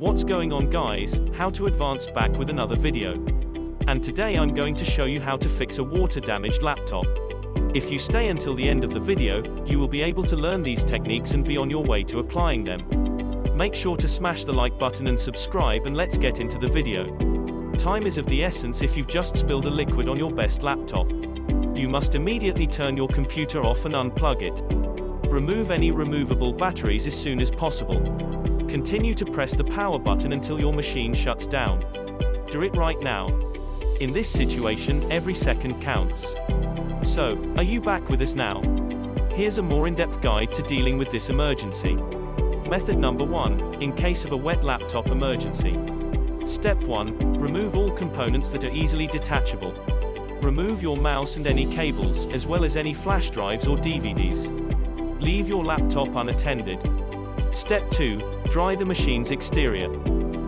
What's going on, guys? Howtoadvance back with another video. And today I'm going to show you how to fix a water-damaged laptop. If you stay until the end of the video, you will be able to learn these techniques and be on your way to applying them. Make sure to smash the like button and subscribe, and let's get into the video. Time is of the essence if you've just spilled a liquid on your best laptop. You must immediately turn your computer off and unplug it. Remove any removable batteries as soon as possible. Continue to press the power button until your machine shuts down. Do it right now. In this situation, every second counts. So, are you back with us now? Here's a more in-depth guide to dealing with this emergency. Method number 1, in case of a wet laptop emergency. Step 1, remove all components that are easily detachable. Remove your mouse and any cables, as well as any flash drives or DVDs. Leave your laptop unattended. Step 2, dry the machine's exterior.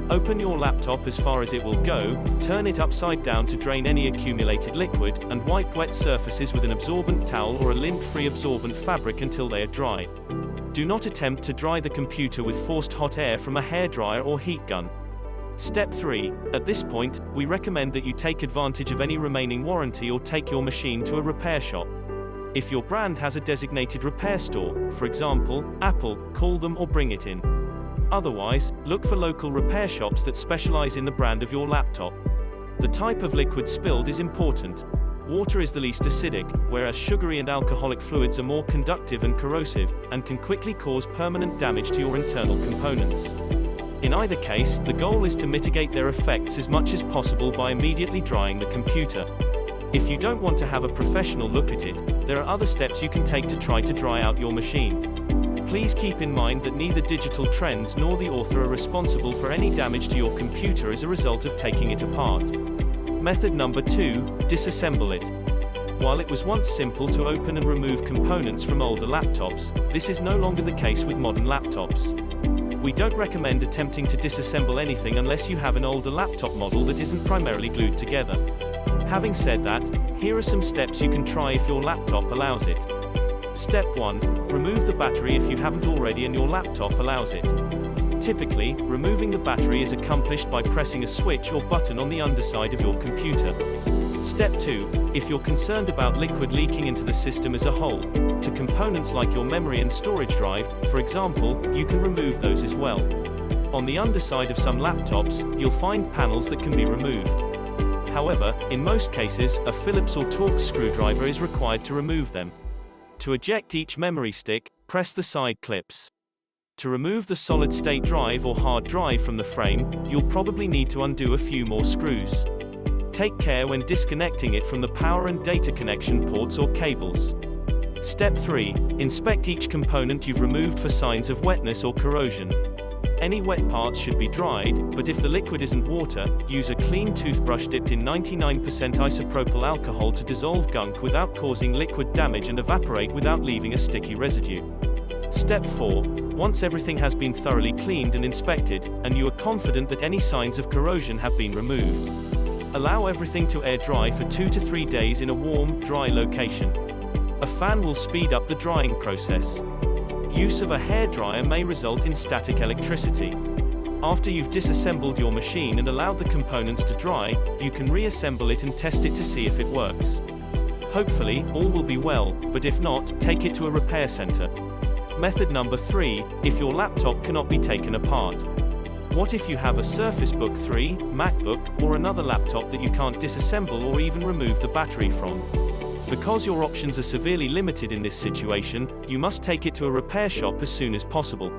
Open your laptop as far as it will go, turn it upside down to drain any accumulated liquid, and wipe wet surfaces with an absorbent towel or a lint-free absorbent fabric until they are dry. Do not attempt to dry the computer with forced hot air from a hairdryer or heat gun. Step 3, at this point, we recommend that you take advantage of any remaining warranty or take your machine to a repair shop. If your brand has a designated repair store, for example, Apple, call them or bring it in. Otherwise, look for local repair shops that specialize in the brand of your laptop. The type of liquid spilled is important. Water is the least acidic, whereas sugary and alcoholic fluids are more conductive and corrosive, and can quickly cause permanent damage to your internal components. In either case, the goal is to mitigate their effects as much as possible by immediately drying the computer. If you don't want to have a professional look at it, there are other steps you can take to try to dry out your machine. Please keep in mind that neither Digital Trends nor the author are responsible for any damage to your computer as a result of taking it apart. Method number 2, disassemble it. While it was once simple to open and remove components from older laptops, this is no longer the case with modern laptops. We don't recommend attempting to disassemble anything unless you have an older laptop model that isn't primarily glued together. Having said that, here are some steps you can try if your laptop allows it. Step 1, remove the battery if you haven't already and your laptop allows it. Typically, removing the battery is accomplished by pressing a switch or button on the underside of your computer. Step 2, if you're concerned about liquid leaking into the system as a whole, to components like your memory and storage drive, for example, you can remove those as well. On the underside of some laptops, you'll find panels that can be removed. However, in most cases, a Phillips or Torx screwdriver is required to remove them. To eject each memory stick, press the side clips. To remove the solid-state drive or hard drive from the frame, you'll probably need to undo a few more screws. Take care when disconnecting it from the power and data connection ports or cables. Step 3, inspect each component you've removed for signs of wetness or corrosion. Any wet parts should be dried, but if the liquid isn't water, use a clean toothbrush dipped in 99% isopropyl alcohol to dissolve gunk without causing liquid damage and evaporate without leaving a sticky residue. Step 4, once everything has been thoroughly cleaned and inspected, and you are confident that any signs of corrosion have been removed, allow everything to air dry for 2 to 3 days in a warm, dry location. A fan will speed up the drying process. Use of a hairdryer may result in static electricity. After you've disassembled your machine and allowed the components to dry, you can reassemble it and test it to see if it works. Hopefully, all will be well, but if not, take it to a repair center. Method number 3, if your laptop cannot be taken apart. What if you have a Surface Book 3, MacBook, or another laptop that you can't disassemble or even remove the battery from? Because your options are severely limited in this situation, you must take it to a repair shop as soon as possible.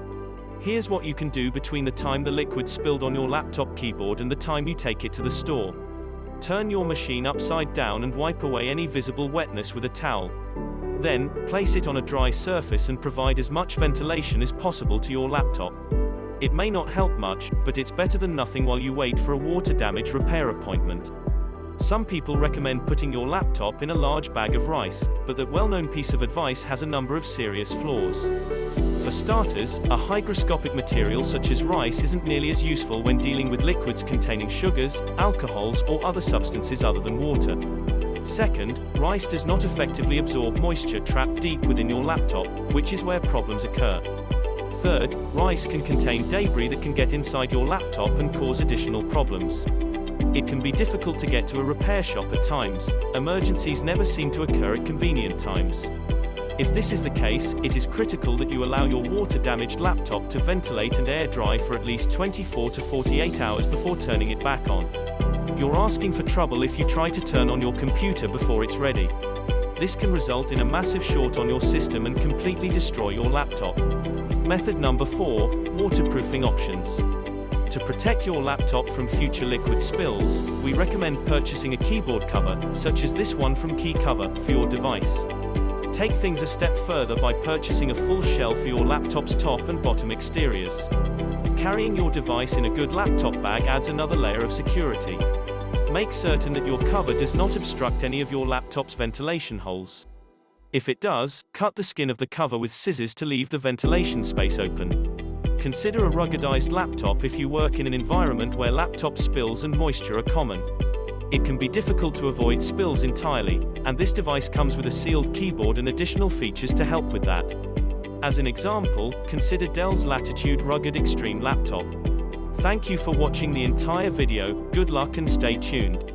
Here's what you can do between the time the liquid spilled on your laptop keyboard and the time you take it to the store. Turn your machine upside down and wipe away any visible wetness with a towel. Then, place it on a dry surface and provide as much ventilation as possible to your laptop. It may not help much, but it's better than nothing while you wait for a water damage repair appointment. Some people recommend putting your laptop in a large bag of rice, but that well-known piece of advice has a number of serious flaws. For starters, a hygroscopic material such as rice isn't nearly as useful when dealing with liquids containing sugars, alcohols, or other substances other than water. Second, rice does not effectively absorb moisture trapped deep within your laptop, which is where problems occur. Third, rice can contain debris that can get inside your laptop and cause additional problems. It can be difficult to get to a repair shop at times. Emergencies never seem to occur at convenient times. If this is the case, it is critical that you allow your water-damaged laptop to ventilate and air dry for at least 24 to 48 hours before turning it back on. You're asking for trouble if you try to turn on your computer before it's ready. This can result in a massive short on your system and completely destroy your laptop. Method number 4, waterproofing options. To protect your laptop from future liquid spills, we recommend purchasing a keyboard cover, such as this one from Key Cover, for your device. Take things a step further by purchasing a full shell for your laptop's top and bottom exteriors. Carrying your device in a good laptop bag adds another layer of security. Make certain that your cover does not obstruct any of your laptop's ventilation holes. If it does, cut the skin of the cover with scissors to leave the ventilation space open. Consider a ruggedized laptop if you work in an environment where laptop spills and moisture are common. It can be difficult to avoid spills entirely, and this device comes with a sealed keyboard and additional features to help with that. As an example, consider Dell's Latitude Rugged Extreme Laptop. Thank you for watching the entire video, good luck and stay tuned.